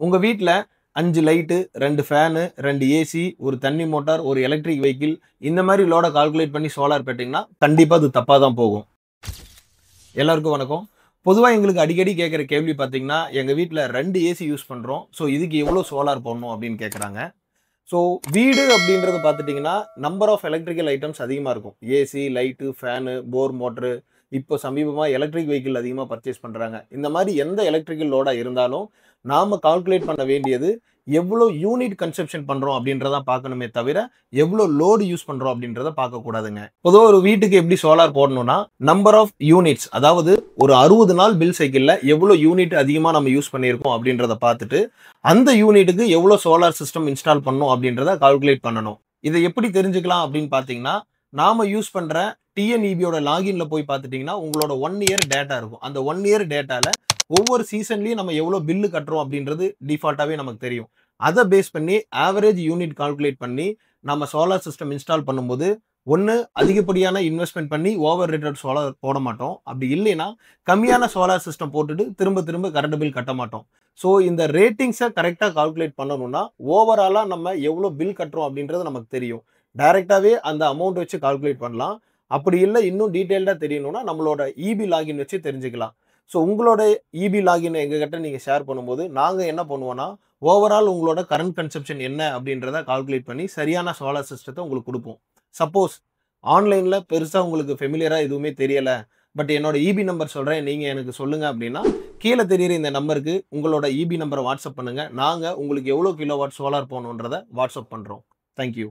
உங்க வீட்ல 5 light, 2 fan, 2 AC, ஒரு தண்ணி மோட்டார், ஒரு எலக்ட்ரிக் வெஹிக்கிள் இந்த மாரி லோட கால்குலேட் பண்ணி சோலார் போட்டீங்கன்னா, கண்டிப்பா அது தப்பா தான் போகும். எல்லாருக்கும் வணக்கம். பொதுவா எங்களுக்கு அடிக்கடி கேட்கிற கேள்வி பார்த்தீங்கன்னா, எங்க வீட்ல 2 ஏசி யூஸ் பண்றோம். ஸோ இதுக்கு எவ்வளோ சோலார் போடணும் அப்படின்னு கேட்கறாங்க. ஸோ வீடு அப்படின்றது பார்த்துட்டீங்கன்னா, நம்பர் ஆஃப் எலக்ட்ரிக்கல் ஐட்டம்ஸ் அதிகமா இருக்கும். ஏசி, லைட்டு, ஃபேனு, போர் மோட்டரு, இப்போ சமீபமா எலக்ட்ரிக் வெஹிக்கிள் அதிகமா பர்ச்சேஸ் பண்றாங்க. இந்த மாரி எந்த எலக்ட்ரிக்கல் லோடா இருந்தாலும், நாம கால்குலேட் பண்ண வேண்டியது எவ்வளோ யூனிட் கன்சப்ஷன் பண்றோம் அப்படின்றத பார்க்கணுமே தவிர, எவ்வளோ லோடு யூஸ் பண்றோம் அப்படின்றத பார்க்கக்கூடாதுங்க. பொதுவா ஒரு வீட்டுக்கு எப்படி சோலார் போடணும்னா, நம்பர் ஆஃப் யூனிட்ஸ் அதாவது ஒரு 60 நாள் பில் சைக்கிள்ல எவ்வளோ யூனிட் அதிகமா நம்ம யூஸ் பண்ணியிருக்கோம் அப்படின்றத பார்த்துட்டு, அந்த யூனிட்டுக்கு எவ்வளோ சோலார் சிஸ்டம் இன்ஸ்டால் பண்ணணும் அப்படின்றத கால்குலேட் பண்ணணும். இதை எப்படி தெரிஞ்சுக்கலாம் அப்படின்னு பார்த்தீங்கன்னா, நாம யூஸ் பண்ற டிஎன்இபியோட லாகின்ல போய் பார்த்துட்டீங்கன்னா, உங்களோட 1 இயர் டேட்டா இருக்கும். அந்த 1 இயர் டேட்டால ஒவ்வொரு சீசன்லயும் நம்ம எவ்வளோ பில்லு கட்டுறோம் அப்படின்றது டிஃபால்ட்டாவே நமக்கு தெரியும். அத பேஸ் பண்ணி ஆவரேஜ் யூனிட் கால்குலேட் பண்ணி நம்ம சோலார் சிஸ்டம் இன்ஸ்டால் பண்ணும்போது, ஒண்ணு அதிகப்படியான இன்வெஸ்ட்மென்ட் பண்ணி ஓவர் ரேட்டட் சோலார் போட மாட்டோம். அப்படி இல்லைன்னா, கம்மியான சோலார் சிஸ்டம் போட்டுட்டு திரும்ப திரும்ப கரண்ட் பில் கட்ட மாட்டோம். ஸோ இந்த ரேட்டிங்ஸ கரெக்ட்டா கால்குலேட் பண்ணணும்னா, ஓவராலா நம்ம எவ்வளோ பில் கட்டுறோம் அப்படின்றது நமக்கு தெரியும். டைரக்ட்டாவே அந்த அமௌண்ட் வச்சு கால்குலேட் பண்ணலாம். அப்படி இல்ல இன்னும் டீட்டெயில்டா தெரியணும்னா, நம்மளோட இபி லாகின் வச்சு தெரிஞ்சுக்கலாம். ஸோ உங்களோட இபி லாகின் எங்ககிட்ட நீங்க ஷேர் பண்ணும்போது, நாங்க என்ன பண்ணுவோம்னா, ஓவரால் உங்களோட கரண்ட் கன்சம்ப்ஷன் என்ன அப்படின்றத கால்குலேட் பண்ணி சரியான சோலார் சிஸ்டத்த உங்களுக்கு குடுப்போம். சப்போஸ் ஆன்லைன்ல பெருசா உங்களுக்கு ஃபெமிலியரா எதுவுமே தெரியல. பட் என்னோட இபி நம்பர் சொல்றேன். நீங்க எனக்கு சொல்லுங்க அப்படின்னா, கீழ தெரியிற இந்த நம்பருக்கு உங்களோட இபி நம்பர வாட்ஸ்அப் பண்ணுங்க. நாங்க உங்களுக்கு எவ்வளோ கிலோவாட் சோலார் போடணுன்றத வாட்ஸ்அப் பண்றோம். Thank you.